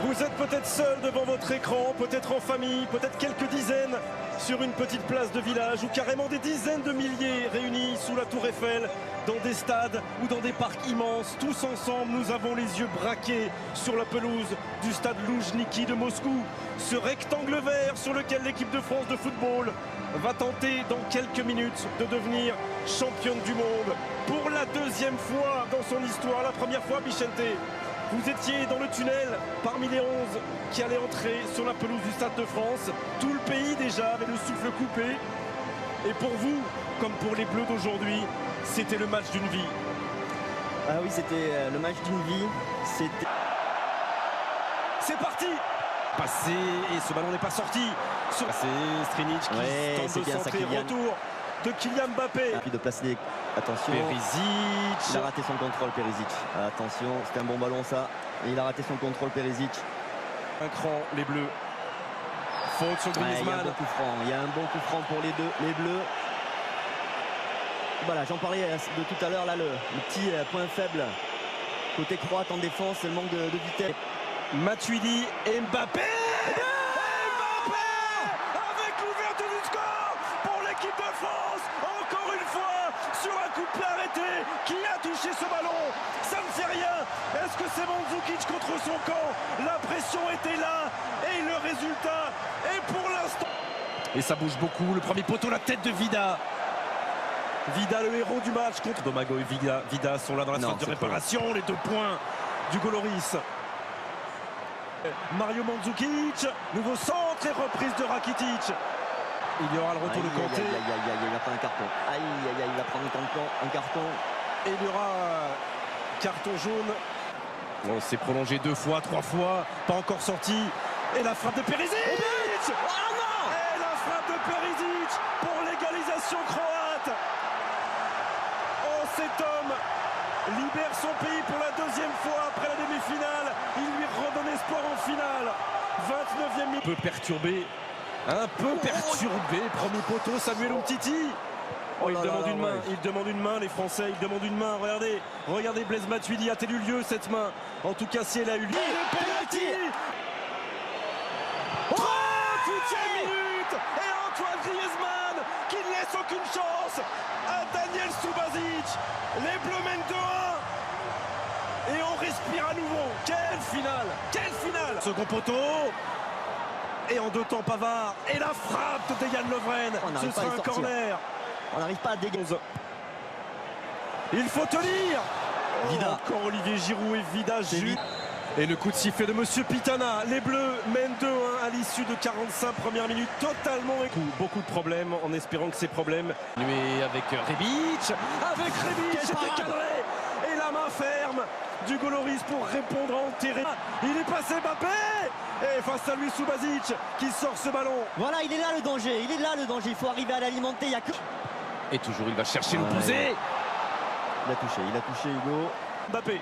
Vous êtes peut-être seul devant votre écran, peut-être en famille, peut-être quelques dizaines sur une petite place de village ou carrément des dizaines de milliers réunis sous la tour Eiffel, dans des stades ou dans des parcs immenses. Tous ensemble, nous avons les yeux braqués sur la pelouse du stade Loujniki de Moscou. Ce rectangle vert sur lequel l'équipe de France de football va tenter dans quelques minutes de devenir championne du monde. Pour la deuxième fois dans son histoire, la première fois, Vicente, vous étiez dans le tunnel parmi les 11 qui allaient entrer sur la pelouse du Stade de France. Tout le pays déjà avait le souffle coupé. Et pour vous, comme pour les Bleus d'aujourd'hui, c'était le match d'une vie. Ah oui, c'était le match d'une vie. C'est parti. Passé et ce ballon n'est pas sorti. C'est Strinic qui tente de centrer. Retour de Kylian Mbappé. Et puis de placer, attention. Perisic. Il a raté son contrôle, Perisic. Attention, c'était un bon ballon ça. Et il a raté son contrôle, Perisic. Un cran, les Bleus. Faute sur Griezmann. Il y a un bon coup franc pour les Bleus. Voilà, j'en parlais de tout à l'heure, là, le petit point faible côté croate en défense, c'est le manque de vitesse. Matuidi et Mbappé. Mbappé avec l'ouverture du score pour l'équipe de France. Encore une fois, sur un coup de pied arrêté, qui a touché ce ballon? Ça ne fait rien. Est-ce que c'est Mandzukic contre son camp? La pression était là et le résultat est pour l'instant. Et ça bouge beaucoup, le premier poteau, la tête de Vida. Vida, le héros du match contre Domago et Vida sont là dans la phase de réparation. Les 2 points du Goloris. Mario Mandzukic, nouveau centre et reprise de Rakitic. Il y aura le retour de Kanté. Il va prendre un carton. Il va prendre un carton. Et il y aura carton jaune. On s'est prolongé 2 fois, 3 fois, pas encore sorti. Et la frappe de Perisic. Oh non! Et la frappe de Perisic pour l'égalisation croate. Oh, cet homme libère son pays pour la 2e fois après la demi-finale. Il lui redonne espoir en finale. 29e minute. Un peu perturbé. Premier poteau, Samuel Umtiti. Oh, il demande une main, les Français, ils demandent une main. Regardez Blaise Matuidi, a-t-elle eu lieu cette main? En tout cas, si elle a eu lieu. Le penalty. 38e minute. Et Antoine Griezmann qui ne laisse aucune chance à Daniel Subasic. Les Bleus mènent 2-1. Et on respire à nouveau. Quelle finale! Quelle finale! Second poteau. Et en 2 temps, Pavard. Et la frappe de Dejan Lovren. Ce sera un corner. On n'arrive pas à dégager. Il faut tenir. Vida. Encore Olivier Giroud et Vida. Et le coup de sifflet de Monsieur Pitana. Les Bleus mènent 2-1 à l'issue de 45 premières minutes. Totalement beaucoup de problèmes, en espérant que ces problèmes. Et avec Rebic. C'était cadré. Et la main ferme du Goloris pour répondre en terrain. Il est passé Mbappé. Et face à lui Subasic qui sort ce ballon. Voilà, il est là le danger. Il faut arriver à l'alimenter. Et toujours il va chercher l'opposé. Il a touché Hugo. Mbappé.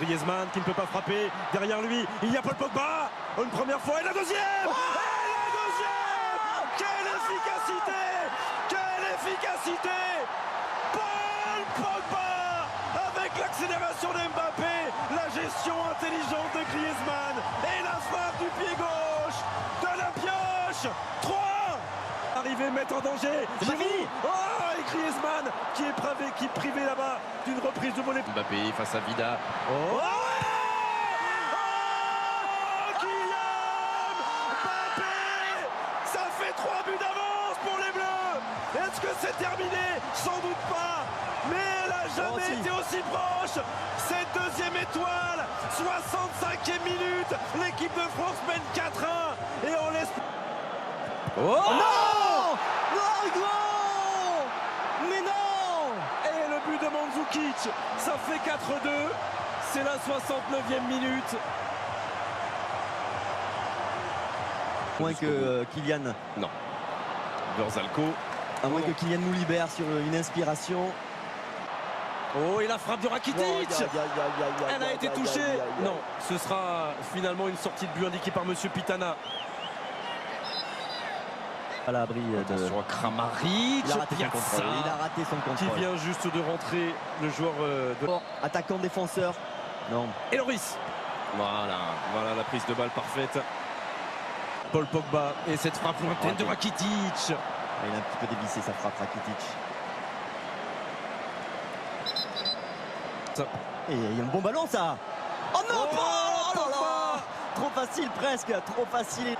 Griezmann qui ne peut pas frapper. Derrière lui, il y a Paul Pogba. Une première fois et la deuxième. Quelle efficacité! Quelle efficacité! Paul Pogba avec l'accélération de Mbappé, la gestion intelligente de Griezmann et la frappe du pied gauche de la pioche. 3. Arrivé mettre en danger. Giroud. Oh, et Griezmann qui est privé là-bas d'une reprise de volée. Mbappé face à Vida. Kylian Mbappé. Ça fait 3 buts d'avance pour les Bleus. Est-ce que c'est terminé? Sans doute pas. Mais elle n'a jamais été aussi proche. Cette 2e étoile. 65e minute. L'équipe de France mène 4-1. Et on laisse... Mais non! Et le but de Mandzukic, ça fait 4-2. C'est la 69e minute. Moins que Kylian. Non. Verzalco. À moins que Kylian nous libère sur une inspiration. Oh, et la frappe de Rakitic. Elle a été touchée. Non, ce sera finalement une sortie de but indiquée par Monsieur Pitana. À l'abri de... Attention à Kramaric. Il a raté son Piazza, contrôle. Il a raté son qui contrôle. vient juste de rentrer, le joueur de... Attaquant défenseur. Non. Et Loris. Voilà la prise de balle parfaite. Paul Pogba et cette frappe lointaine de Rakitic. Il a un petit peu dévissé sa frappe, Rakitic. Et il y a un bon ballon, ça. Oh non, oh là là, trop facile presque, trop facile.